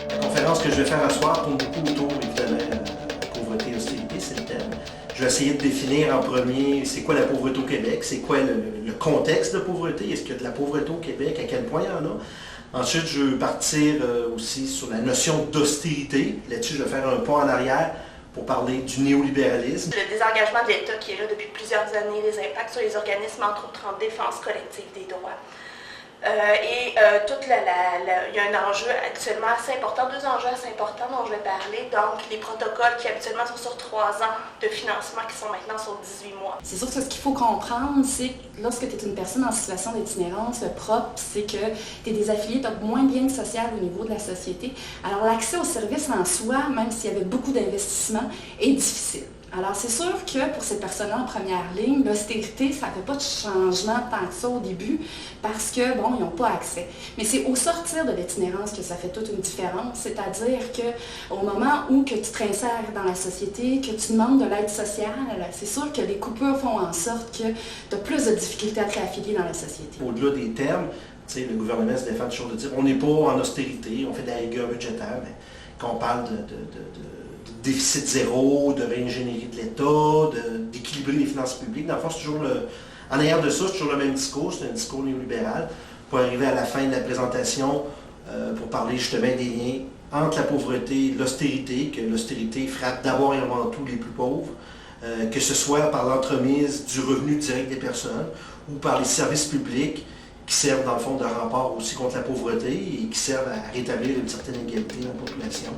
La conférence que je vais faire à soir tourne beaucoup autour, évidemment, pauvreté et austérité, c'est le thème. Je vais essayer de définir en premier c'est quoi la pauvreté au Québec, c'est quoi le contexte de pauvreté, est-ce qu'il y a de la pauvreté au Québec, à quel point il y en a. Ensuite, je veux partir aussi sur la notion d'austérité. Là-dessus, je vais faire un pas en arrière pour parler du néolibéralisme. Le désengagement de l'État qui est là depuis plusieurs années, les impacts sur les organismes, entre autres en défense collective des droits. Il y a un enjeu actuellement assez important, deux enjeux assez importants dont je vais parler. Donc, les protocoles qui habituellement sont sur 3 ans de financement qui sont maintenant sur 18 mois. C'est sûr que ce qu'il faut comprendre, c'est que lorsque tu es une personne en situation d'itinérance, le propre, c'est que tu es désaffilié, tu as moins de liens social au niveau de la société. Alors, l'accès aux services en soi, même s'il y avait beaucoup d'investissements, est difficile. Alors, c'est sûr que pour ces personnes-là en première ligne, l'austérité, ça ne fait pas de changement tant que ça au début parce que, bon, ils n'ont pas accès. Mais c'est au sortir de l'itinérance que ça fait toute une différence, c'est-à-dire qu'au moment où que tu te réinsères dans la société, que tu demandes de l'aide sociale, c'est sûr que les coupures font en sorte que tu as plus de difficultés à te réaffilier dans la société. Au-delà des termes, le gouvernement se défend toujours de dire on n'est pas en austérité, on fait de la rigueur budgétaire, mais quand on parle de déficit zéro, de réingénierie de l'État, d'équilibrer les finances publiques. Dans le fond, c'est toujours en arrière de ça, c'est toujours le même discours, c'est un discours néolibéral, pour arriver à la fin de la présentation, pour parler justement des liens entre la pauvreté et l'austérité, que l'austérité frappe d'abord et avant tout les plus pauvres, que ce soit par l'entremise du revenu direct des personnes ou par les services publics qui servent dans le fond de rempart aussi contre la pauvreté et qui servent à rétablir une certaine égalité dans la population.